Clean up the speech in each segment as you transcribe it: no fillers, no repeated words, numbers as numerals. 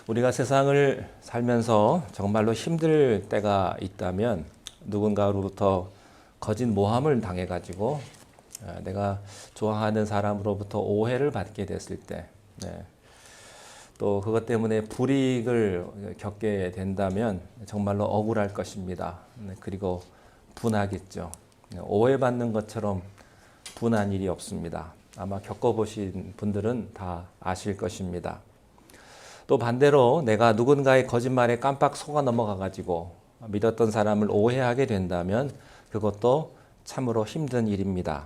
우리가 세상을 살면서 정말로 힘들 때가 있다면 누군가로부터 거짓 모함을 당해가지고 내가 좋아하는 사람으로부터 오해를 받게 됐을 때, 또 그것 때문에 불이익을 겪게 된다면 정말로 억울할 것입니다. 그리고 분하겠죠. 오해받는 것처럼 분한 일이 없습니다. 아마 겪어보신 분들은 다 아실 것입니다. 또 반대로 내가 누군가의 거짓말에 깜빡 속아 넘어가가지고 믿었던 사람을 오해하게 된다면 그것도 참으로 힘든 일입니다.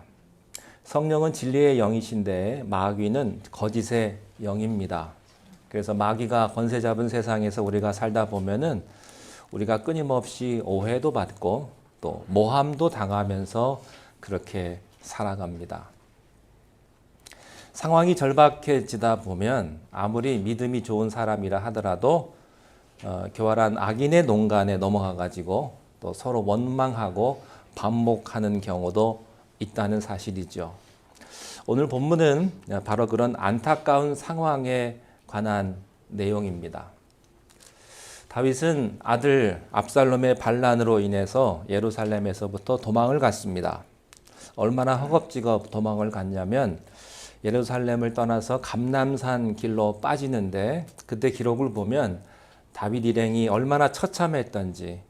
성령은 진리의 영이신데 마귀는 거짓의 영입니다. 그래서 마귀가 권세 잡은 세상에서 우리가 살다 보면은 우리가 끊임없이 오해도 받고 또 모함도 당하면서 그렇게 살아갑니다. 상황이 절박해지다 보면 아무리 믿음이 좋은 사람이라 하더라도 교활한 악인의 농간에 넘어가 가지고 또 서로 원망하고 반목하는 경우도 있다는 사실이죠. 오늘 본문은 바로 그런 안타까운 상황에 관한 내용입니다. 다윗은 아들 압살롬의 반란으로 인해서 예루살렘에서부터 도망을 갔습니다. 얼마나 허겁지겁 도망을 갔냐면 예루살렘을 떠나서 감람산 길로 빠지는데 그때 기록을 보면 다윗 일행이 얼마나 처참했던지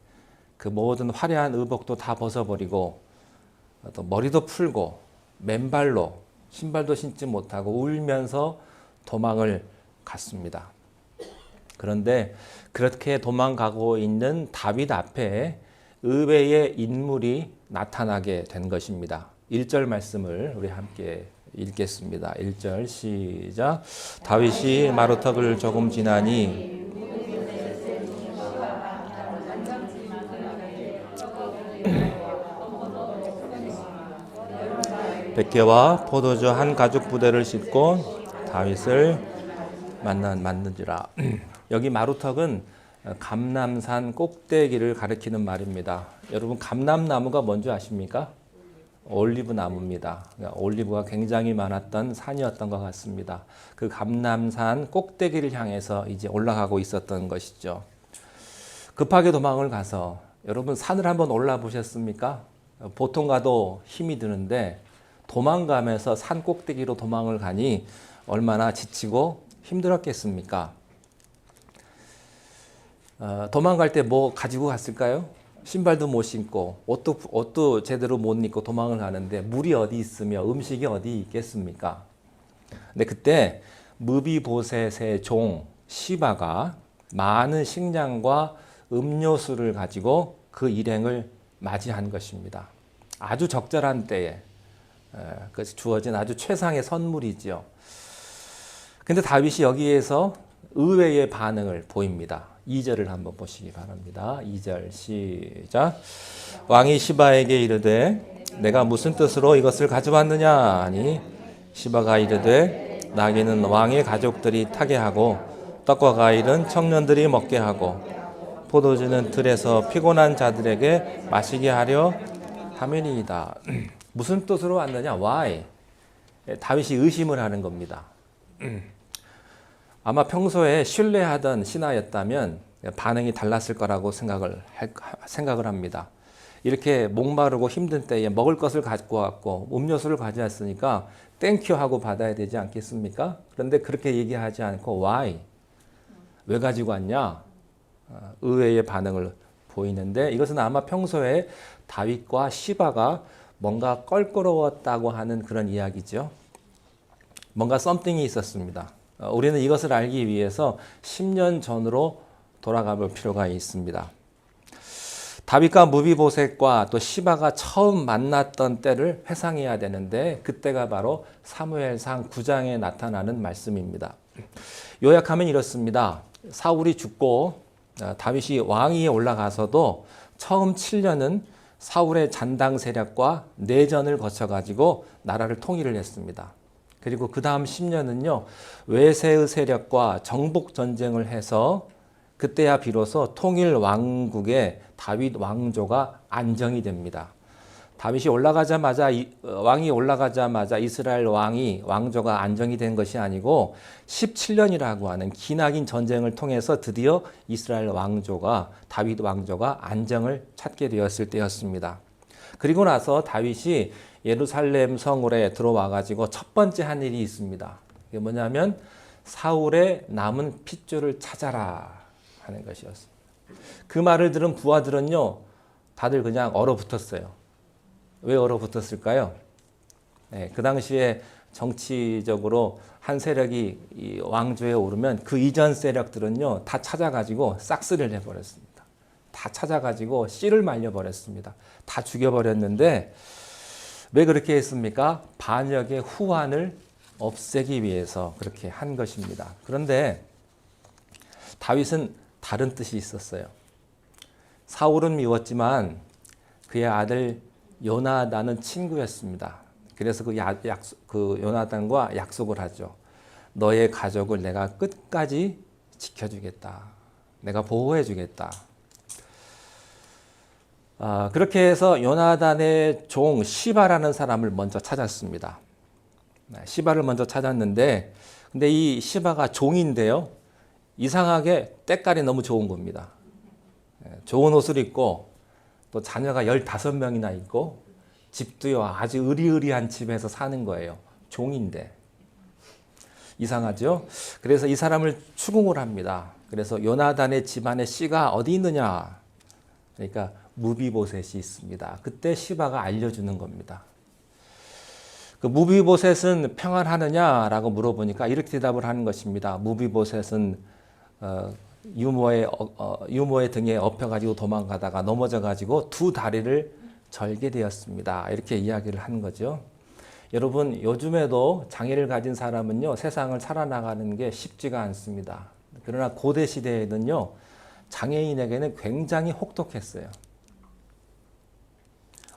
그 모든 화려한 의복도 다 벗어버리고 또 머리도 풀고 맨발로 신발도 신지 못하고 울면서 도망을 갔습니다. 그런데 그렇게 도망가고 있는 다윗 앞에 의외의 인물이 나타나게 된 것입니다. 1절 말씀을 우리 함께 읽겠습니다. 1절 시작. 다윗이 마루턱을 조금 지나니 백개와 포도주 한 가죽 부대를 싣고 다윗을 만느니라. 여기 마루턱은 감람산 꼭대기를 가리키는 말입니다. 여러분 감람나무가 뭔지 아십니까? 올리브 나무입니다. 올리브가 굉장히 많았던 산이었던 것 같습니다. 그 감람산 꼭대기를 향해서 이제 올라가고 있었던 것이죠. 급하게 도망을 가서 여러분 산을 한번 올라 보셨습니까? 보통 가도 힘이 드는데 도망가면서 산 꼭대기로 도망을 가니 얼마나 지치고 힘들었겠습니까? 도망갈 때 뭐 가지고 갔을까요? 신발도 못 신고 옷도 제대로 못 입고 도망을 가는데 물이 어디 있으며 음식이 어디 있겠습니까? 근데 그때 무비보셋의 종 시바가 많은 식량과 음료수를 가지고 그 일행을 맞이한 것입니다. 아주 적절한 때에 그것이 주어진 아주 최상의 선물이지요. 근데 다윗이 여기에서 의외의 반응을 보입니다. 2절을 한번 보시기 바랍니다. 2절 시작. 왕이 시바에게 이르되 내가 무슨 뜻으로 이것을 가져왔느냐 하니 시바가 이르되 나귀는 왕의 가족들이 타게 하고 떡과 과일은 청년들이 먹게 하고 포도주는 들에서 피곤한 자들에게 마시게 하려 함이니이다. 무슨 뜻으로 왔느냐? Why? 다윗이 의심을 하는 겁니다. 아마 평소에 신뢰하던 신하였다면 반응이 달랐을 거라고 생각을 합니다. 이렇게 목마르고 힘든 때에 먹을 것을 갖고 왔고 음료수를 가져왔으니까 땡큐 하고 받아야 되지 않겠습니까? 그런데 그렇게 얘기하지 않고 why? 왜 가지고 왔냐? 의외의 반응을 보이는데 이것은 아마 평소에 다윗과 시바가 뭔가 껄끄러웠다고 하는 그런 이야기죠. 뭔가 썸띵이 있었습니다. 우리는 이것을 알기 위해서 10년 전으로 돌아가 볼 필요가 있습니다. 다윗과 무비보셋과 또 시바가 처음 만났던 때를 회상해야 되는데 그때가 바로 사무엘상 9장에 나타나는 말씀입니다. 요약하면 이렇습니다. 사울이 죽고 다윗이 왕위에 올라가서도 처음 7년은 사울의 잔당 세력과 내전을 거쳐가지고 나라를 통일을 했습니다. 그리고 그 다음 10년은요, 외세의 세력과 정복 전쟁을 해서 그때야 비로소 통일 왕국의 다윗 왕조가 안정이 됩니다. 다윗이 올라가자마자 왕이 올라가자마자 이스라엘 왕조가 안정이 된 것이 아니고 17년이라고 하는 기나긴 전쟁을 통해서 드디어 이스라엘 왕조가 다윗 왕조가 안정을 찾게 되었을 때였습니다. 그리고 나서 다윗이 예루살렘 성읍에 들어와 가지고 첫 번째 한 일이 있습니다. 그게 뭐냐면 사울의 남은 핏줄을 찾아라 하는 것이었습니다. 그 말을 들은 부하들은요, 다들 그냥 얼어붙었어요. 왜 얼어붙었을까요? 네, 그 당시에 정치적으로 한 세력이 이 왕조에 오르면 그 이전 세력들은요, 다 찾아가지고 싹쓸이를 해버렸습니다. 다 찾아가지고 씨를 말려버렸습니다. 다 죽여버렸는데 왜 그렇게 했습니까? 반역의 후환을 없애기 위해서 그렇게 한 것입니다. 그런데 다윗은 다른 뜻이 있었어요. 사울은 미웠지만 그의 아들 요나단은 친구였습니다. 그래서 그 요나단과 약속을 하죠. 너의 가족을 내가 끝까지 지켜주겠다. 내가 보호해주겠다. 그렇게 해서 요나단의 종 시바라는 사람을 먼저 찾았습니다. 시바를 먼저 찾았는데, 근데 이 시바가 종인데요. 이상하게 때깔이 너무 좋은 겁니다. 좋은 옷을 입고 또 자녀가 15명이나 있고 집도요 아주 으리으리한 집에서 사는 거예요. 종인데. 이상하죠? 그래서 이 사람을 추궁을 합니다. 그래서 요나단의 집안에 씨가 어디 있느냐? 그러니까 무비보셋이 있습니다. 그때 시바가 알려주는 겁니다. 그 무비보셋은 평안하느냐라고 물어보니까 이렇게 대답을 하는 것입니다. 무비보셋은 유모의 등에 업혀가지고 도망가다가 넘어져가지고 두 다리를 절게 되었습니다. 이렇게 이야기를 하는 거죠. 여러분, 요즘에도 장애를 가진 사람은요, 세상을 살아나가는 게 쉽지가 않습니다. 그러나 고대 시대에는요, 장애인에게는 굉장히 혹독했어요.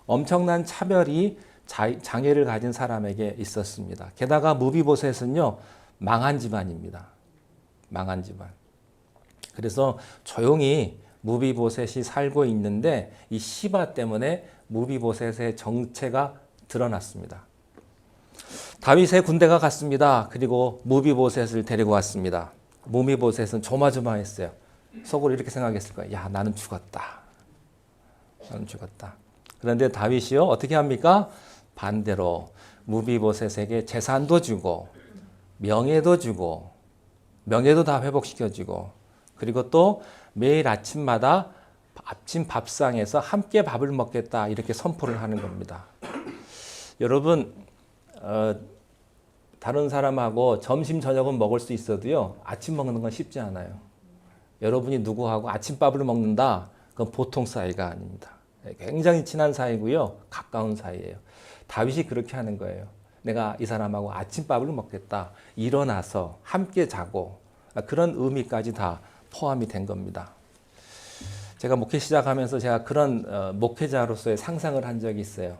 엄청난 차별이 장애를 가진 사람에게 있었습니다. 게다가 무비보셋은요, 망한 집안입니다. 망한 집안. 그래서 조용히 무비보셋이 살고 있는데 이 시바 때문에 무비보셋의 정체가 드러났습니다. 다윗의 군대가 갔습니다. 그리고 무비보셋을 데리고 왔습니다. 무비보셋은 조마조마했어요. 속으로 이렇게 생각했을 거예요. 야, 나는 죽었다. 나는 죽었다. 그런데 다윗이요, 어떻게 합니까? 반대로 무비보셋에게 재산도 주고 명예도 주고 명예도 다 회복시켜주고 그리고 또 매일 아침마다 아침 밥상에서 함께 밥을 먹겠다 이렇게 선포를 하는 겁니다. 여러분, 다른 사람하고 점심 저녁은 먹을 수 있어도요, 아침 먹는 건 쉽지 않아요. 여러분이 누구하고 아침밥을 먹는다, 그건 보통 사이가 아닙니다. 굉장히 친한 사이고요, 가까운 사이예요. 다윗이 그렇게 하는 거예요. 내가 이 사람하고 아침밥을 먹겠다. 일어나서 함께 자고 그런 의미까지 다 포함이 된 겁니다. 제가 목회 시작하면서 제가 그런 목회자로서의 상상을 한 적이 있어요.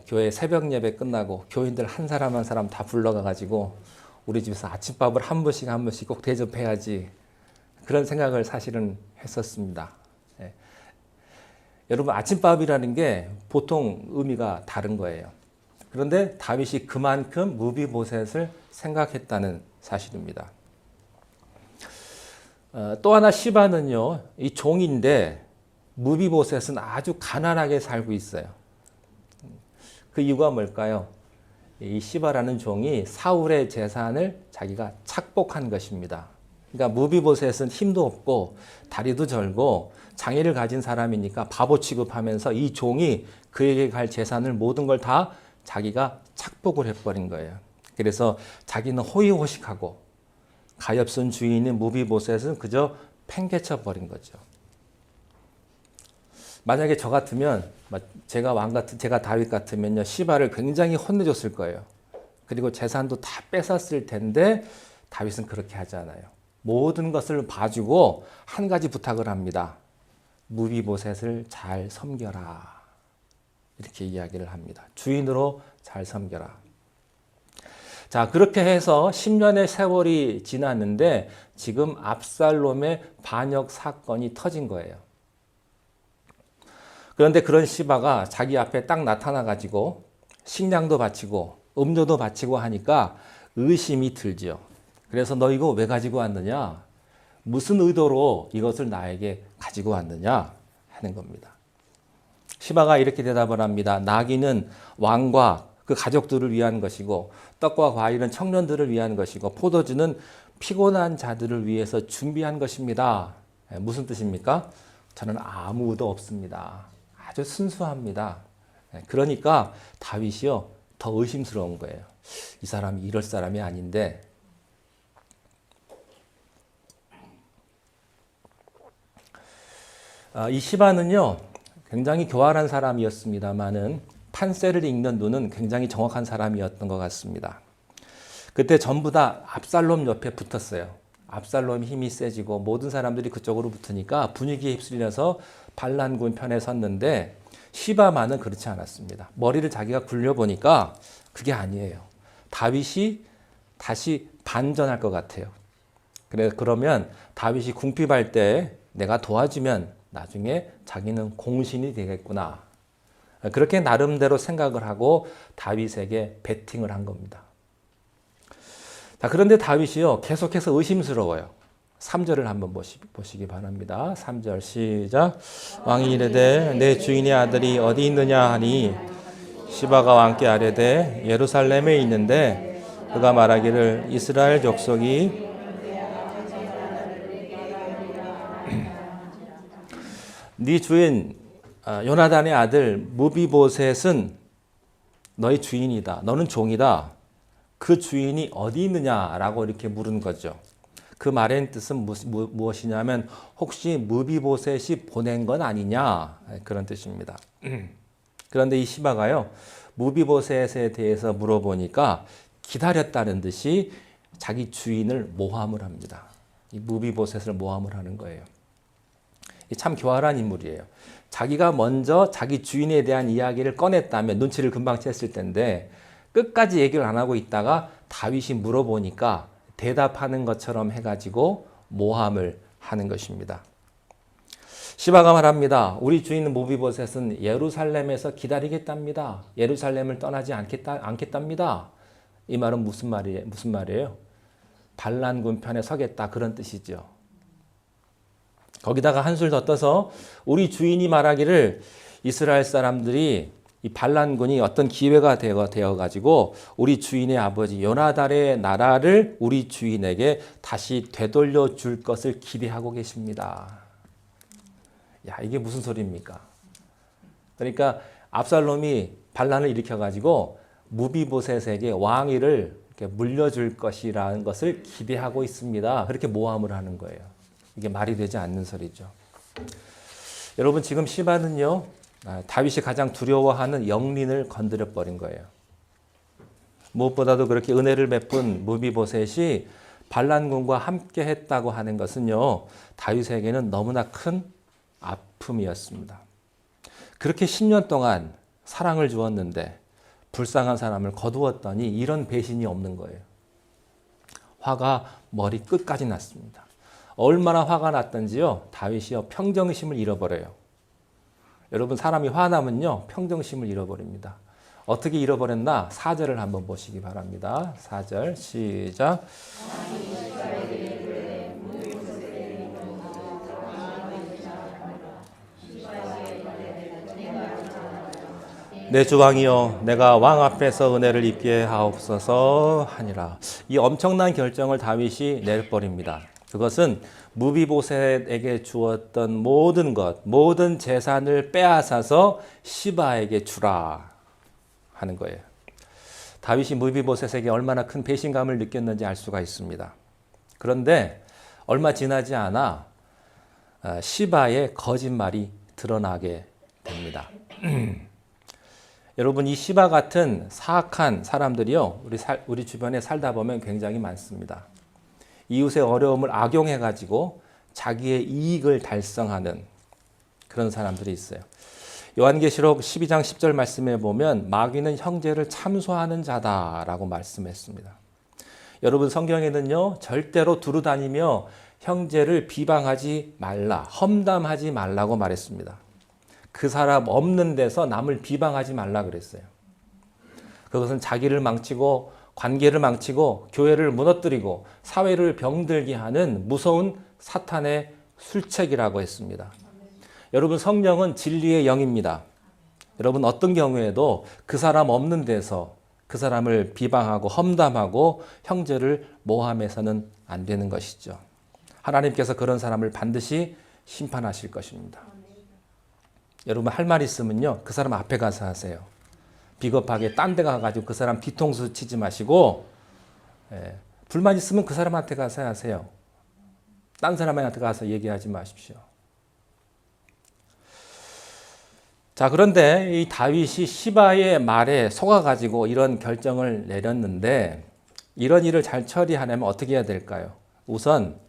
교회 새벽 예배 끝나고 교인들 한 사람 한 사람 다 불러가가지고 우리 집에서 아침밥을 한 번씩 꼭 대접해야지. 그런 생각을 사실은 했었습니다. 여러분, 아침밥이라는 게 보통 의미가 다른 거예요. 그런데 다윗이 그만큼 무비보셋을 생각했다는 사실입니다. 또 하나 시바는요, 이 종인데 무비보셋은 아주 가난하게 살고 있어요. 그 이유가 뭘까요? 이 시바라는 종이 사울의 재산을 자기가 착복한 것입니다. 그러니까 무비보셋은 힘도 없고 다리도 절고 장애를 가진 사람이니까 바보 취급하면서 이 종이 그에게 갈 재산을 모든 걸 다 자기가 착복을 해버린 거예요. 그래서 자기는 호의호식하고 가엾은 주인인 무비보셋은 그저 팽개쳐 버린 거죠. 만약에 저 같으면 제가 다윗 같으면요, 시바를 굉장히 혼내줬을 거예요. 그리고 재산도 다 뺏었을 텐데 다윗은 그렇게 하지 않아요. 모든 것을 봐주고 한 가지 부탁을 합니다. 무비보셋을 잘 섬겨라. 이렇게 이야기를 합니다. 주인으로 잘 섬겨라. 자, 그렇게 해서 10년의 세월이 지났는데 지금 압살롬의 반역 사건이 터진 거예요. 그런데 그런 시바가 자기 앞에 딱 나타나 가지고 식량도 바치고 음료도 바치고 하니까 의심이 들지요. 그래서 너 이거 왜 가지고 왔느냐? 무슨 의도로 이것을 나에게 가지고 왔느냐? 하는 겁니다. 시바가 이렇게 대답을 합니다. 나귀는 왕과 그 가족들을 위한 것이고 떡과 과일은 청년들을 위한 것이고 포도주는 피곤한 자들을 위해서 준비한 것입니다. 무슨 뜻입니까? 저는 아무 의도 없습니다. 아주 순수합니다. 그러니까 다윗이요 더 의심스러운 거예요. 이 사람이 이럴 사람이 아닌데 이 시바는요 굉장히 교활한 사람이었습니다만은 판세를 읽는 눈은 굉장히 정확한 사람이었던 것 같습니다. 그때 전부 다 압살롬 옆에 붙었어요. 압살롬이 힘이 세지고 모든 사람들이 그쪽으로 붙으니까 분위기에 휩쓸려서 반란군 편에 섰는데 시바만은 그렇지 않았습니다. 머리를 자기가 굴려보니까 그게 아니에요. 다윗이 다시 반전할 것 같아요. 그러면 다윗이 궁핍할 때 내가 도와주면 나중에 자기는 공신이 되겠구나. 그렇게 나름대로 생각을 하고 다윗에게 베팅을 한 겁니다. 자, 그런데 다윗이요 계속해서 의심스러워요. 3절을 한번 보시기 바랍니다. 3절 시작. 왕이 이르되 내 주인의 아들이 어디 있느냐 하니 시바가 왕께 아뢰되 예루살렘에 있는데 그가 말하기를 이스라엘 족속이 네 주인 요나단의 아들 무비보셋은 너의 주인이다. 너는 종이다. 그 주인이 어디 있느냐라고 이렇게 물은 거죠. 그 말의 뜻은 무엇이냐면 혹시 무비보셋이 보낸 건 아니냐 그런 뜻입니다. 그런데 이 시바가요 무비보셋에 대해서 물어보니까 기다렸다는 듯이 자기 주인을 모함을 합니다. 이 무비보셋을 모함을 하는 거예요. 참 교활한 인물이에요. 자기가 먼저 자기 주인에 대한 이야기를 꺼냈다면 눈치를 금방 챘을 텐데 끝까지 얘기를 안 하고 있다가 다윗이 물어보니까 대답하는 것처럼 해가지고 모함을 하는 것입니다. 시바가 말합니다. 우리 주인 무비보셋은 예루살렘에서 기다리겠답니다. 예루살렘을 떠나지 않겠답니다. 이 말은 무슨 말이에요? 반란군 편에 서겠다 그런 뜻이죠. 거기다가 한술 더 떠서 우리 주인이 말하기를 이스라엘 사람들이 이 반란군이 어떤 기회가 되어가지고 우리 주인의 아버지 요나단의 나라를 우리 주인에게 다시 되돌려 줄 것을 기대하고 계십니다. 야, 이게 무슨 소리입니까? 그러니까 압살롬이 반란을 일으켜가지고 무비보셋에게 왕위를 이렇게 물려줄 것이라는 것을 기대하고 있습니다. 그렇게 모함을 하는 거예요. 이게 말이 되지 않는 소리죠. 여러분 지금 시바는요. 다윗이 가장 두려워하는 영린을 건드려 버린 거예요. 무엇보다도 그렇게 은혜를 베푼 무비보셋이 반란군과 함께 했다고 하는 것은요. 다윗에게는 너무나 큰 아픔이었습니다. 그렇게 10년 동안 사랑을 주었는데 불쌍한 사람을 거두었더니 이런 배신이 없는 거예요. 화가 머리 끝까지 났습니다. 얼마나 화가 났던지요. 다윗이요. 평정심을 잃어버려요. 여러분 사람이 화나면요. 평정심을 잃어버립니다. 어떻게 잃어버렸나? 4절을 한번 보시기 바랍니다. 4절 시작. 내 주왕이여 내가 왕 앞에서 은혜를 입게 하옵소서 하니라. 이 엄청난 결정을 다윗이 내버립니다. 그것은 무비보셋에게 주었던 모든 것, 모든 재산을 빼앗아서 시바에게 주라 하는 거예요. 다윗이 무비보셋에게 얼마나 큰 배신감을 느꼈는지 알 수가 있습니다. 그런데 얼마 지나지 않아 시바의 거짓말이 드러나게 됩니다. 여러분 이 시바 같은 사악한 사람들이요 우리 주변에 살다 보면 굉장히 많습니다. 이웃의 어려움을 악용해가지고 자기의 이익을 달성하는 그런 사람들이 있어요. 요한계시록 12장 10절 말씀에 보면 마귀는 형제를 참소하는 자다라고 말씀했습니다. 여러분 성경에는요 절대로 두루다니며 형제를 비방하지 말라, 험담하지 말라고 말했습니다. 그 사람 없는 데서 남을 비방하지 말라 그랬어요. 그것은 자기를 망치고 관계를 망치고 교회를 무너뜨리고 사회를 병들게 하는 무서운 사탄의 술책이라고 했습니다. 여러분, 성령은 진리의 영입니다. 여러분, 어떤 경우에도 그 사람 없는 데서 그 사람을 비방하고 험담하고 형제를 모함해서는 안 되는 것이죠. 하나님께서 그런 사람을 반드시 심판하실 것입니다. 여러분, 할 말 있으면요, 그 사람 앞에 가서 하세요. 비겁하게 딴 데 가가지고 그 사람 뒤통수 치지 마시고, 불만 있으면 그 사람한테 가서 하세요. 딴 사람한테 가서 얘기하지 마십시오. 자, 그런데 이 다윗이 시바의 말에 속아가지고 이런 결정을 내렸는데, 이런 일을 잘 처리하려면 어떻게 해야 될까요? 우선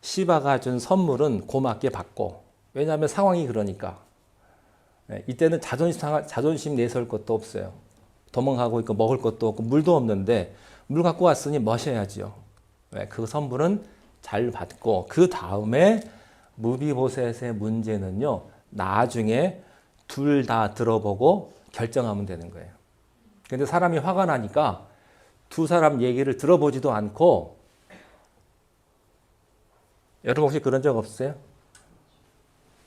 시바가 준 선물은 고맙게 받고, 왜냐하면 상황이 그러니까. 이때는 자존심 내세울 것도 없어요. 도망가고 있고 먹을 것도 없고 물도 없는데 물 갖고 왔으니 마셔야죠. 그 선물은 잘 받고, 그 다음에 무비보셋의 문제는요, 나중에 둘 다 들어보고 결정하면 되는 거예요. 근데 사람이 화가 나니까 두 사람 얘기를 들어보지도 않고, 여러분 혹시 그런 적 없어요?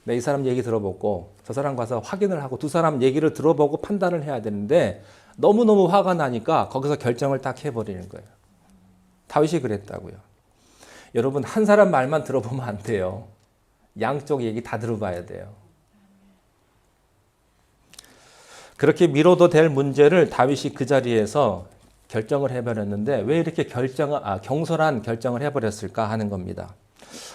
이 사람 얘기 들어보고 저 사람 가서 확인을 하고 두 사람 얘기를 들어보고 판단을 해야 되는데 너무너무 화가 나니까 거기서 결정을 딱 해버리는 거예요. 다윗이 그랬다고요. 여러분, 한 사람 말만 들어보면 안 돼요. 양쪽 얘기 다 들어봐야 돼요. 그렇게 미뤄도 될 문제를 다윗이 그 자리에서 결정을 해버렸는데 왜 이렇게 경솔한 결정을 해버렸을까 하는 겁니다.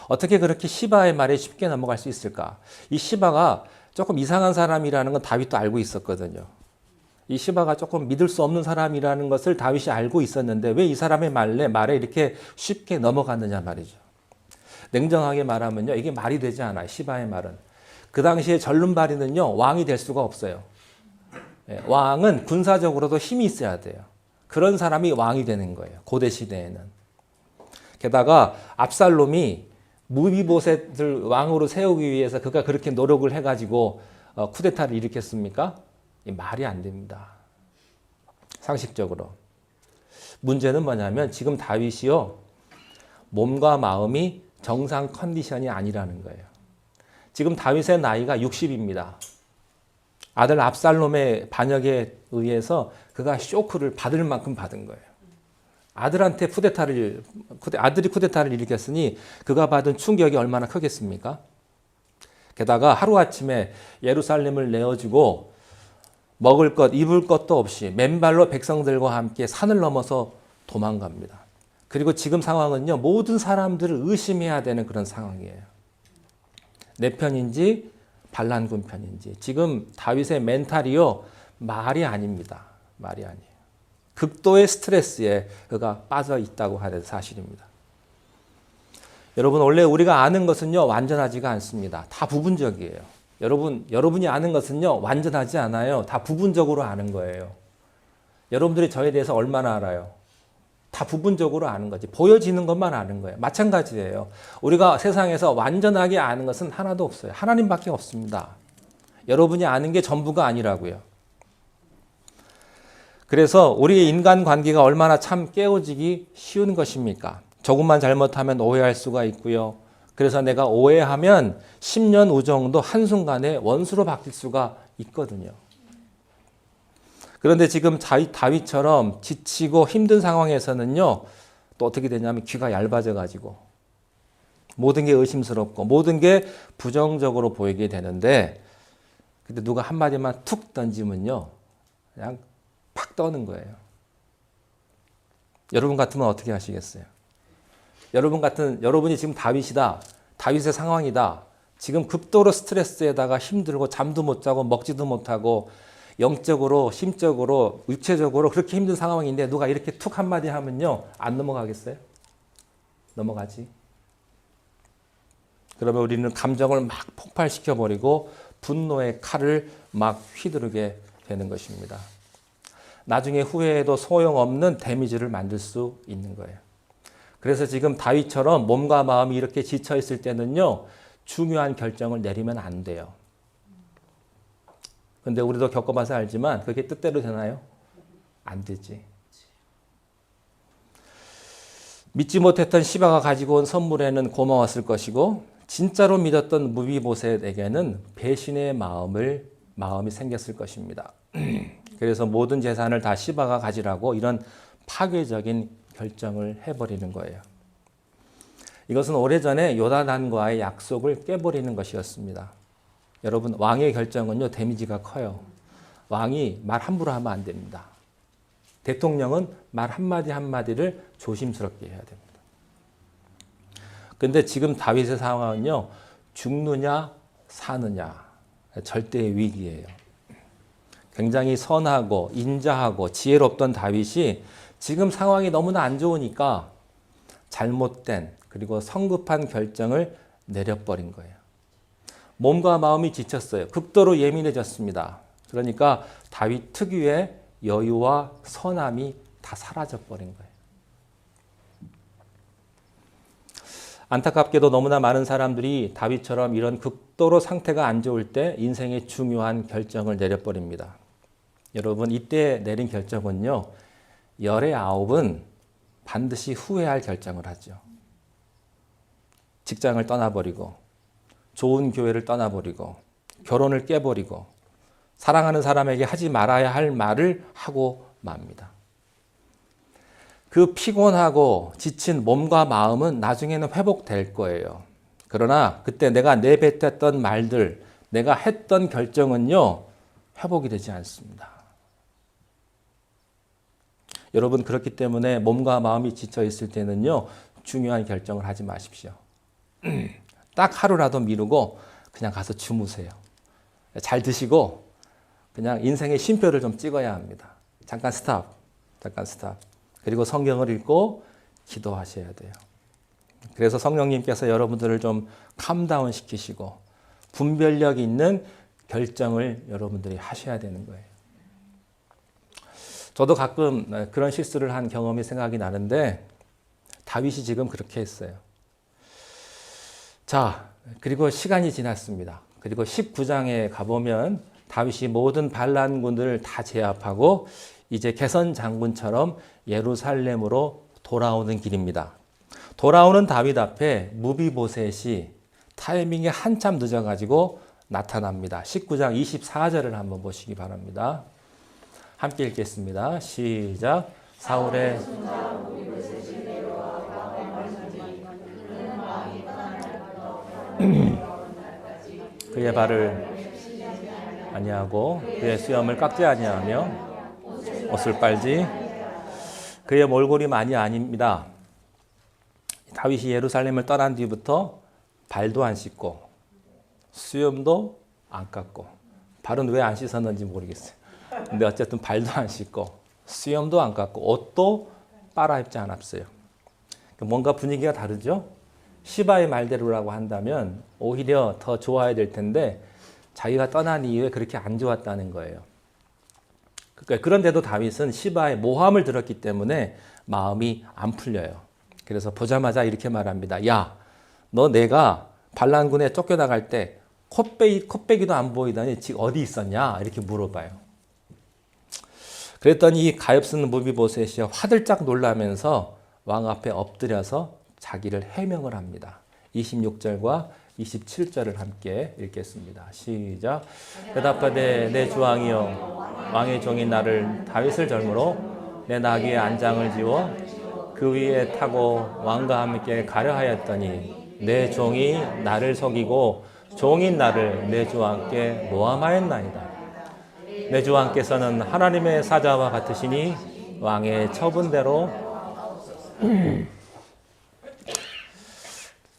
어떻게 그렇게 시바의 말에 쉽게 넘어갈 수 있을까? 이 시바가 조금 이상한 사람이라는 건 다윗도 알고 있었거든요. 이 시바가 조금 믿을 수 없는 사람이라는 것을 다윗이 알고 있었는데 왜 이 사람의 말에 이렇게 쉽게 넘어갔느냐 말이죠. 냉정하게 말하면요, 이게 말이 되지 않아요. 시바의 말은. 그 당시에 절름발이는요, 왕이 될 수가 없어요. 왕은 군사적으로도 힘이 있어야 돼요. 그런 사람이 왕이 되는 거예요. 고대 시대에는. 게다가 압살롬이 무비보셋을 왕으로 세우기 위해서 그가 그렇게 노력을 해가지고 쿠데타를 일으켰습니까? 말이 안 됩니다. 상식적으로. 문제는 뭐냐면 지금 다윗이요, 몸과 마음이 정상 컨디션이 아니라는 거예요. 지금 다윗의 나이가 60입니다. 아들 압살롬의 반역에 의해서 그가 쇼크를 받을 만큼 받은 거예요. 아들이 쿠데타를 일으켰으니 그가 받은 충격이 얼마나 크겠습니까? 게다가 하루아침에 예루살렘을 내어주고 먹을 것, 입을 것도 없이 맨발로 백성들과 함께 산을 넘어서 도망갑니다. 그리고 지금 상황은요, 모든 사람들을 의심해야 되는 그런 상황이에요. 내 편인지 반란군 편인지. 지금 다윗의 멘탈이요, 말이 아닙니다. 말이 아니에요. 극도의 스트레스에 그가 빠져 있다고 하는 사실입니다. 여러분, 원래 우리가 아는 것은요, 완전하지가 않습니다. 다 부분적이에요. 여러분이 아는 것은요, 완전하지 않아요. 다 부분적으로 아는 거예요. 여러분들이 저에 대해서 얼마나 알아요? 다 부분적으로 아는 거지. 보여지는 것만 아는 거예요. 마찬가지예요. 우리가 세상에서 완전하게 아는 것은 하나도 없어요. 하나님밖에 없습니다. 여러분이 아는 게 전부가 아니라고요. 그래서 우리의 인간관계가 얼마나 참 깨어지기 쉬운 것입니까? 조금만 잘못하면 오해할 수가 있고요. 그래서 내가 오해하면 10년 우정도 한순간에 원수로 바뀔 수가 있거든요. 그런데 지금 다윗처럼 지치고 힘든 상황에서는요, 또 어떻게 되냐면 귀가 얇아져가지고 모든 게 의심스럽고 모든 게 부정적으로 보이게 되는데, 근데 누가 한마디만 툭 던지면요, 그냥 팍 떠는 거예요. 여러분 같으면 어떻게 하시겠어요? 여러분이 지금 다윗이다. 다윗의 상황이다. 지금 극도로 스트레스에다가 힘들고 잠도 못 자고 먹지도 못하고 영적으로, 심적으로, 육체적으로 그렇게 힘든 상황인데 누가 이렇게 툭 한마디 하면요, 안 넘어가겠어요? 넘어가지. 그러면 우리는 감정을 막 폭발시켜버리고 분노의 칼을 막 휘두르게 되는 것입니다. 나중에 후회해도 소용없는 데미지를 만들 수 있는 거예요. 그래서 지금 다윗처럼 몸과 마음이 이렇게 지쳐 있을 때는요, 중요한 결정을 내리면 안 돼요. 근데 우리도 겪어봐서 알지만 그게 뜻대로 되나요? 안 되지. 믿지 못했던 시바가 가지고 온 선물에는 고마웠을 것이고 진짜로 믿었던 무비보셋에게는 배신의 마음이 생겼을 것입니다. 그래서 모든 재산을 다 시바가 가지라고 이런 파괴적인 결정을 해버리는 거예요. 이것은 오래전에 요나단과의 약속을 깨버리는 것이었습니다. 여러분, 왕의 결정은요, 데미지가 커요. 왕이 말 함부로 하면 안 됩니다. 대통령은 말 한마디 한마디를 조심스럽게 해야 됩니다. 근데 지금 다윗의 상황은요, 죽느냐 사느냐 절대의 위기예요. 굉장히 선하고 인자하고 지혜롭던 다윗이 지금 상황이 너무나 안 좋으니까 잘못된 그리고 성급한 결정을 내려버린 거예요. 몸과 마음이 지쳤어요. 극도로 예민해졌습니다. 그러니까 다윗 특유의 여유와 선함이 다 사라져버린 거예요. 안타깝게도 너무나 많은 사람들이 다윗처럼 이런 극도로 상태가 안 좋을 때 인생의 중요한 결정을 내려버립니다. 여러분, 이때 내린 결정은요, 열의 9은 반드시 후회할 결정을 하죠. 직장을 떠나버리고, 좋은 교회를 떠나버리고, 결혼을 깨버리고, 사랑하는 사람에게 하지 말아야 할 말을 하고 맙니다. 그 피곤하고 지친 몸과 마음은 나중에는 회복될 거예요. 그러나 그때 내가 내뱉었던 말들, 내가 했던 결정은요, 회복이 되지 않습니다. 여러분, 그렇기 때문에 몸과 마음이 지쳐 있을 때는요, 중요한 결정을 하지 마십시오. 딱 하루라도 미루고 그냥 가서 주무세요. 잘 드시고 그냥 인생의 쉼표를 좀 찍어야 합니다. 잠깐 스탑. 그리고 성경을 읽고 기도하셔야 돼요. 그래서 성령님께서 여러분들을 좀 캄다운 시키시고 분별력 있는 결정을 여러분들이 하셔야 되는 거예요. 저도 가끔 그런 실수를 한 경험이 생각이 나는데 다윗이 지금 그렇게 했어요. 자, 그리고 시간이 지났습니다. 그리고 19장에 가보면 다윗이 모든 반란군들을 다 제압하고 이제 개선 장군처럼 예루살렘으로 돌아오는 길입니다. 돌아오는 다윗 앞에 무비보셋이 타이밍이 한참 늦어가지고 나타납니다. 19장 24절을 한번 보시기 바랍니다. 함께 읽겠습니다. 시작. 사울의 그의 발을 아니하고 그의 수염을 깎지 아니하며 옷을 빨지 그의 몰골이 아닙니다. 다윗이 예루살렘을 떠난 뒤부터 발도 안 씻고 수염도 안 깎고 발은 왜 안 씻었는지 모르겠어요. 근데 어쨌든 발도 안 씻고 수염도 안 깎고 옷도 빨아 입지 않았어요. 뭔가 분위기가 다르죠? 시바의 말대로라고 한다면 오히려 더 좋아야 될 텐데 자기가 떠난 이후에 그렇게 안 좋았다는 거예요. 그런데도 다윗은 시바의 모함을 들었기 때문에 마음이 안 풀려요. 그래서 보자마자 이렇게 말합니다. 야, 너 내가 반란군에 쫓겨나갈 때 콧배기도 안 보이더니 지금 어디 있었냐? 이렇게 물어봐요. 그랬더니 이 가엾은 무비보셋이 화들짝 놀라면서 왕 앞에 엎드려서 자기를 해명을 합니다. 26절과 27절을 함께 읽겠습니다. 시작. 대답하되 내 주왕이여 왕의 종인 나를 다윗을 젊으로 내 나귀에 안장을 지워 그 위에 타고 왕과 함께 가려 하였더니 내 종이 나를 속이고 종인 나를 내 주왕께 모함하였나이다. 내 주왕께서는 하나님의 사자와 같으시니 왕의 처분대로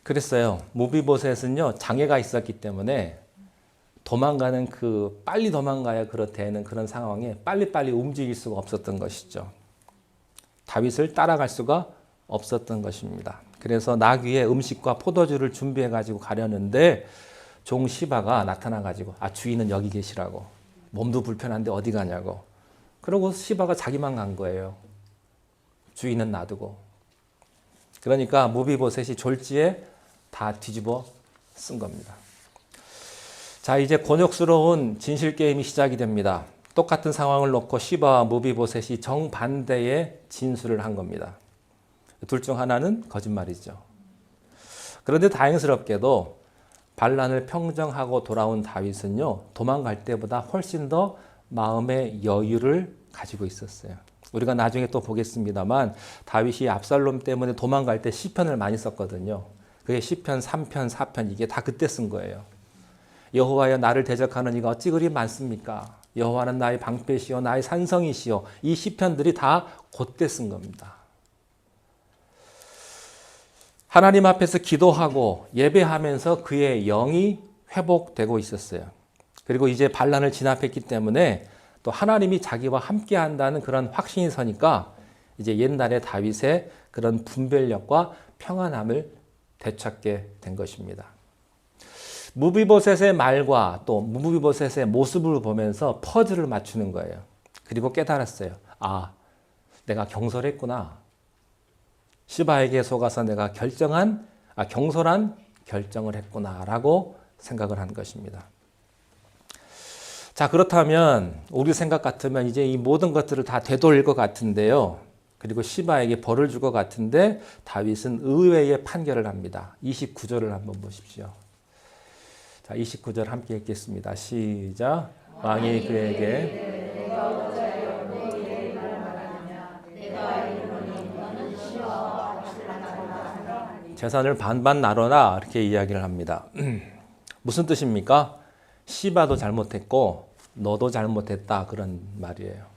그랬어요. 무비보셋은요, 장애가 있었기 때문에 빨리 도망가야 그렇다는 그런 상황에 빨리빨리 움직일 수가 없었던 것이죠. 다윗을 따라갈 수가 없었던 것입니다. 그래서 나귀에 음식과 포도주를 준비해가지고 가려는데 종 시바가 나타나가지고 주인은 여기 계시라고. 몸도 불편한데 어디 가냐고. 그러고 시바가 자기만 간 거예요. 주인은 놔두고. 그러니까 무비보셋이 졸지에 다 뒤집어 쓴 겁니다. 자, 이제 곤욕스러운 진실 게임이 시작이 됩니다. 똑같은 상황을 놓고 시바와 무비보셋이 정반대의 진술을 한 겁니다. 둘 중 하나는 거짓말이죠. 그런데 다행스럽게도 반란을 평정하고 돌아온 다윗은요, 도망갈 때보다 훨씬 더 마음의 여유를 가지고 있었어요. 우리가 나중에 또 보겠습니다만 다윗이 압살롬 때문에 도망갈 때 시편을 많이 썼거든요. 그게 시편 3편, 4편 이게 다 그때 쓴 거예요. 여호와여 나를 대적하는 이가 어찌 그리 많습니까? 여호와는 나의 방패시요 나의 산성이시요. 이 시편들이 다 그때 쓴 겁니다. 하나님 앞에서 기도하고 예배하면서 그의 영이 회복되고 있었어요. 그리고 이제 반란을 진압했기 때문에 또 하나님이 자기와 함께 한다는 그런 확신이 서니까 이제 옛날의 다윗의 그런 분별력과 평안함을 되찾게 된 것입니다. 무비보셋의 말과 또 무비보셋의 모습을 보면서 퍼즐을 맞추는 거예요. 그리고 깨달았어요. 아, 내가 경솔했구나. 시바에게 속아서 내가 경솔한 결정을 했구나라고 생각을 한 것입니다. 자, 그렇다면 우리 생각 같으면 이제 이 모든 것들을 다 되돌릴 것 같은데요. 그리고 시바에게 벌을 줄 것 같은데 다윗은 의외의 판결을 합니다. 29절을 한번 보십시오. 자, 29절 함께 읽겠습니다. 시작. 왕이 그에게 재산을 반반 나눠라 이렇게 이야기를 합니다. 무슨 뜻입니까? 시바도 잘못했고 너도 잘못했다 그런 말이에요.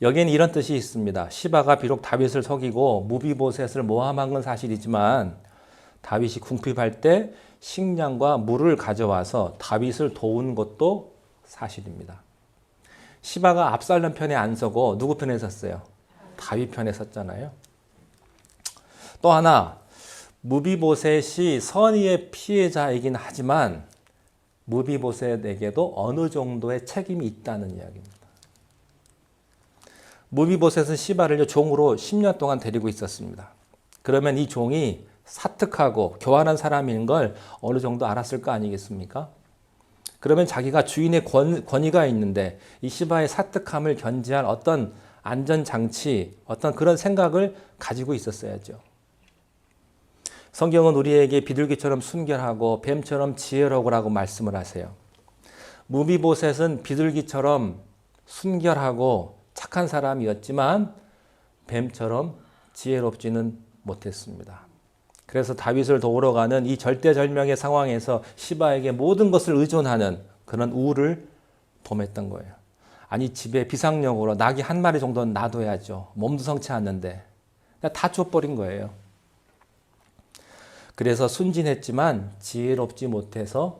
여기에는 이런 뜻이 있습니다. 시바가 비록 다윗을 속이고 무비보셋을 모함한 건 사실이지만 다윗이 궁핍할 때 식량과 물을 가져와서 다윗을 도운 것도 사실입니다. 시바가 압살롬 편에 안 서고 누구 편에 섰어요? 다윗 편에 섰잖아요. 또 하나, 무비보셋이 선의의 피해자이긴 하지만 무비보셋에게도 어느 정도의 책임이 있다는 이야기입니다. 무비보셋은 시바를 종으로 10년 동안 데리고 있었습니다. 그러면 이 종이 사특하고 교활한 사람인 걸 어느 정도 알았을 거 아니겠습니까? 그러면 자기가 주인의 권위가 있는데 이 시바의 사특함을 견제할 어떤 안전장치, 어떤 그런 생각을 가지고 있었어야죠. 성경은 우리에게 비둘기처럼 순결하고 뱀처럼 지혜로우라고 말씀을 하세요. 무비보셋은 비둘기처럼 순결하고 착한 사람이었지만 뱀처럼 지혜롭지는 못했습니다. 그래서 다윗을 도우러 가는 이 절대절명의 상황에서 시바에게 모든 것을 의존하는 그런 우울을 범했던 거예요. 아니 집에 비상용으로 낙이 한 마리 정도는 놔둬야죠. 몸도 성치 않는데 다 줘버린 거예요. 그래서 순진했지만 지혜롭지 못해서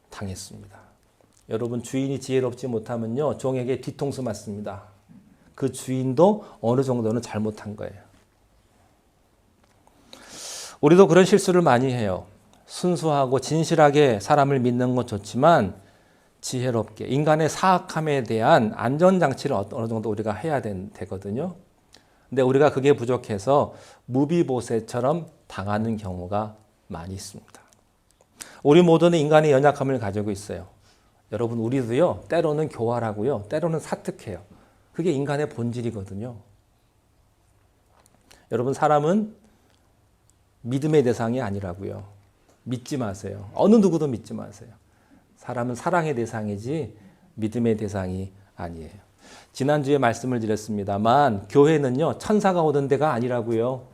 당했습니다. 여러분 주인이 지혜롭지 못하면요 종에게 뒤통수 맞습니다. 그 주인도 어느 정도는 잘못한 거예요. 우리도 그런 실수를 많이 해요. 순수하고 진실하게 사람을 믿는 건 좋지만 지혜롭게 인간의 사악함에 대한 안전장치를 어느 정도 우리가 해야 되거든요. 근데 우리가 그게 부족해서 무비보셋처럼 당하는 경우가 많이 있습니다. 우리 모두는 인간의 연약함을 가지고 있어요. 여러분 우리도요 때로는 교활하고요 때로는 사특해요. 그게 인간의 본질이거든요. 여러분 사람은 믿음의 대상이 아니라고요. 믿지 마세요. 어느 누구도 믿지 마세요. 사람은 사랑의 대상이지 믿음의 대상이 아니에요. 지난주에 말씀을 드렸습니다만 교회는요 천사가 오는 데가 아니라고요.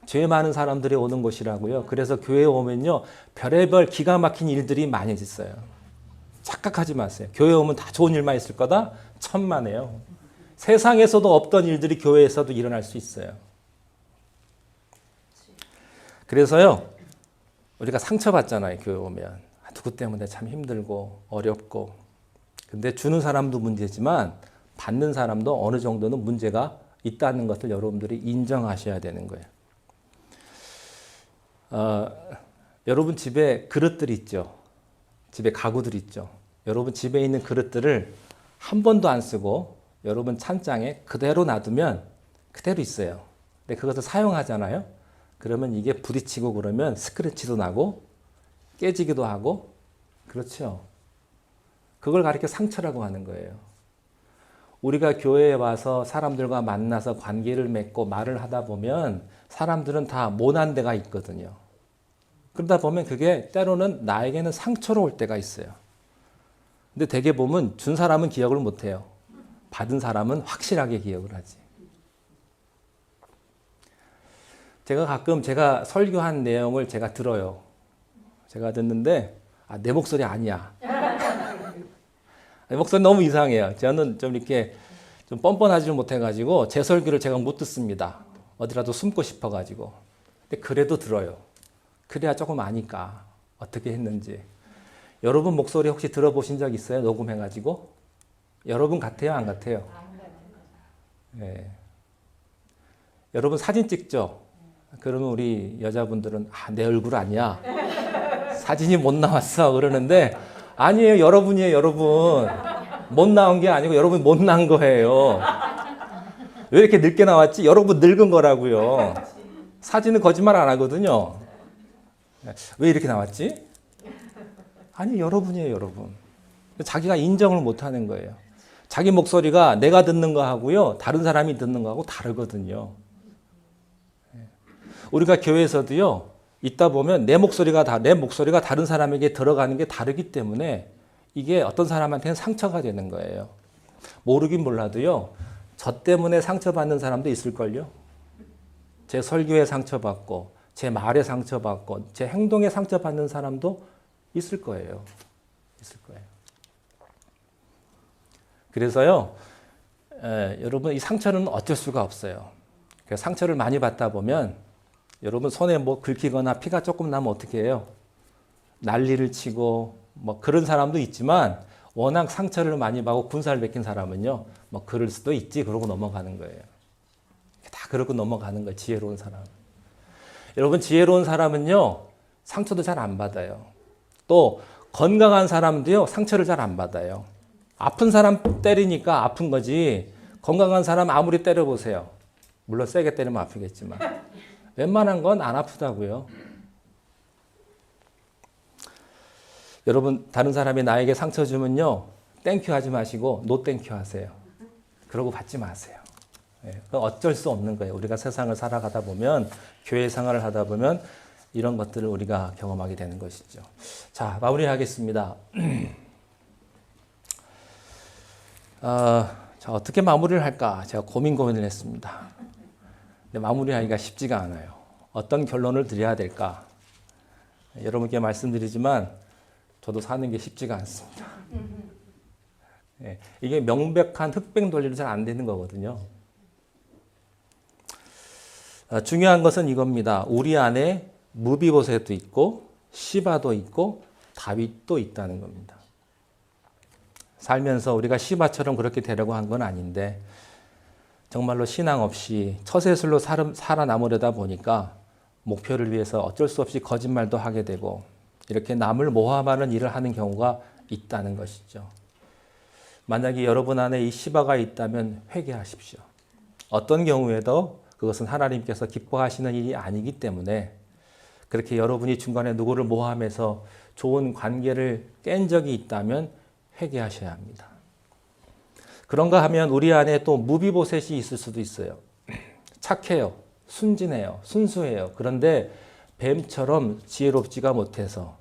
죄 많은 사람들이 오는 곳이라고요. 그래서 교회에 오면요 별의별 기가 막힌 일들이 많이 있어요. 착각하지 마세요. 교회에 오면 다 좋은 일만 있을 거다? 천만에요. 세상에서도 없던 일들이 교회에서도 일어날 수 있어요. 그래서요 우리가 상처받잖아요. 교회 오면 누구 때문에 참 힘들고 어렵고 근데 주는 사람도 문제지만 받는 사람도 어느 정도는 문제가 있다는 것을 여러분들이 인정하셔야 되는 거예요. 여러분 집에 그릇들 있죠. 집에 가구들 있죠. 여러분 집에 있는 그릇들을 한 번도 안 쓰고 여러분 찬장에 그대로 놔두면 그대로 있어요. 근데 그것을 사용하잖아요. 그러면 이게 부딪히고 그러면 스크래치도 나고 깨지기도 하고, 그렇죠. 그걸 가리켜 상처라고 하는 거예요. 우리가 교회에 와서 사람들과 만나서 관계를 맺고 말을 하다 보면 사람들은 다 모난 데가 있거든요. 그러다 보면 그게 때로는 나에게는 상처로 올 때가 있어요. 근데 대개 보면 준 사람은 기억을 못 해요. 받은 사람은 확실하게 기억을 하지. 제가 가끔 제가 설교한 내용을 제가 들어요. 제가 듣는데 내 목소리 아니야. 목소리 너무 이상해요. 저는 좀 이렇게 좀 뻔뻔하지를 못해가지고 제 설교를 제가 못 듣습니다. 어디라도 숨고 싶어가지고. 근데 그래도 들어요. 그래야 조금 아니까 어떻게 했는지. 여러분 목소리 혹시 들어보신 적 있어요? 녹음해가지고? 여러분 같아요? 안 같아요? 네. 여러분 사진 찍죠? 그러면 우리 여자분들은 내 얼굴 아니야. 사진이 못 나왔어. 그러는데 아니에요. 여러분이에요. 여러분. 못 나온 게 아니고 여러분 못 난 거예요. 왜 이렇게 늦게 나왔지? 여러분 늙은 거라고요. 사진은 거짓말 안 하거든요. 왜 이렇게 나왔지? 아니 여러분이에요. 여러분. 자기가 인정을 못 하는 거예요. 자기 목소리가 내가 듣는 거하고요. 다른 사람이 듣는 거하고 다르거든요. 우리가 교회에서도요. 있다 보면 내 목소리가 다른 사람에게 들어가는 게 다르기 때문에 이게 어떤 사람한테는 상처가 되는 거예요. 모르긴 몰라도요. 저 때문에 상처받는 사람도 있을걸요. 제 설교에 상처받고 제 말에 상처받고 제 행동에 상처받는 사람도 있을 거예요. 있을 거예요. 그래서요. 여러분 이 상처는 어쩔 수가 없어요. 상처를 많이 받다 보면 여러분 손에 뭐 긁히거나 피가 조금 나면 어떻게 해요? 난리를 치고 뭐 그런 사람도 있지만 워낙 상처를 많이 받고 군사를 베낀 사람은요. 뭐 그럴 수도 있지 그러고 넘어가는 거예요. 다 그러고 넘어가는 거예요. 지혜로운 사람. 여러분 지혜로운 사람은요. 상처도 잘 안 받아요. 또 건강한 사람도요. 상처를 잘 안 받아요. 아픈 사람 때리니까 아픈 거지 건강한 사람 아무리 때려보세요. 물론 세게 때리면 아프겠지만 웬만한 건 안 아프다고요. 여러분 다른 사람이 나에게 상처 주면요. 땡큐 하지 마시고 노 땡큐 하세요. 그러고 받지 마세요. 어쩔 수 없는 거예요. 우리가 세상을 살아가다 보면 교회 생활을 하다 보면 이런 것들을 우리가 경험하게 되는 것이죠. 자 마무리하겠습니다. 자 어떻게 마무리를 할까 제가 고민을 했습니다. 근데 마무리하기가 쉽지가 않아요. 어떤 결론을 드려야 될까? 여러분께 말씀드리지만 저도 사는 게 쉽지가 않습니다. 이게 명백한 흑백 논리로 잘 안 되는 거거든요. 중요한 것은 이겁니다. 우리 안에 무비보셋도 있고 시바도 있고 다윗도 있다는 겁니다. 살면서 우리가 시바처럼 그렇게 되려고 한 건 아닌데 정말로 신앙 없이 처세술로 살아남으려다 보니까 목표를 위해서 어쩔 수 없이 거짓말도 하게 되고 이렇게 남을 모함하는 일을 하는 경우가 있다는 것이죠. 만약에 여러분 안에 이 시바가 있다면 회개하십시오. 어떤 경우에도 그것은 하나님께서 기뻐하시는 일이 아니기 때문에 그렇게 여러분이 중간에 누구를 모함해서 좋은 관계를 깬 적이 있다면 회개하셔야 합니다. 그런가 하면 우리 안에 또 무비보셋이 있을 수도 있어요. 착해요. 순진해요. 순수해요. 그런데 뱀처럼 지혜롭지가 못해서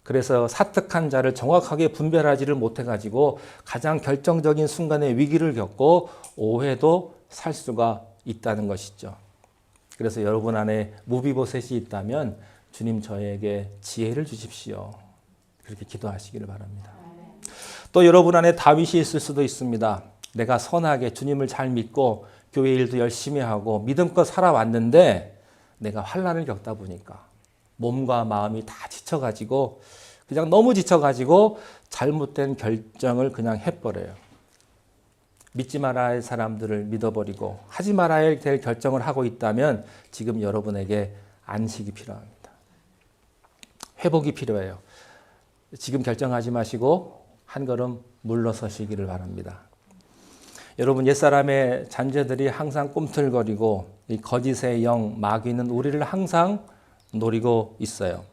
그래서 사특한 자를 정확하게 분별하지를 못해가지고 가장 결정적인 순간에 위기를 겪고 오해도 살 수가 있다는 것이죠. 그래서 여러분 안에 무비보셋이 있다면 주님 저에게 지혜를 주십시오. 그렇게 기도하시기를 바랍니다. 또 여러분 안에 다윗이 있을 수도 있습니다. 내가 선하게 주님을 잘 믿고 교회 일도 열심히 하고 믿음껏 살아왔는데 내가 환난을 겪다 보니까 몸과 마음이 다 지쳐가지고 그냥 너무 지쳐가지고 잘못된 결정을 그냥 해버려요. 믿지 말아야 할 사람들을 믿어버리고 하지 말아야 될 결정을 하고 있다면 지금 여러분에게 안식이 필요합니다. 회복이 필요해요. 지금 결정하지 마시고 한 걸음 물러서시기를 바랍니다. 여러분 옛사람의 잔재들이 항상 꿈틀거리고 이 거짓의 영 마귀는 우리를 항상 노리고 있어요.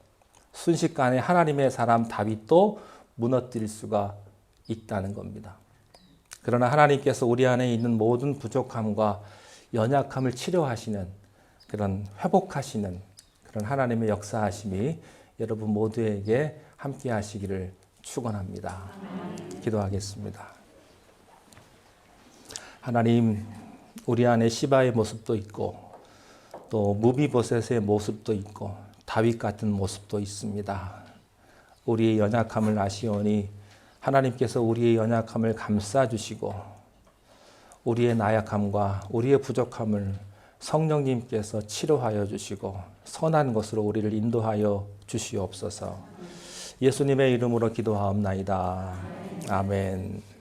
순식간에 하나님의 사람 다윗도 무너뜨릴 수가 있다는 겁니다. 그러나 하나님께서 우리 안에 있는 모든 부족함과 연약함을 치료하시는 그런 회복하시는 그런 하나님의 역사하심이 여러분 모두에게 함께 하시기를 축원합니다. 기도하겠습니다. 하나님, 우리 안에 시바의 모습도 있고 또 무비보셋의 모습도 있고 다윗 같은 모습도 있습니다. 우리의 연약함을 아시오니 하나님께서 우리의 연약함을 감싸주시고 우리의 나약함과 우리의 부족함을 성령님께서 치료하여 주시고 선한 것으로 우리를 인도하여 주시옵소서. 예수님의 이름으로 기도하옵나이다. 아멘.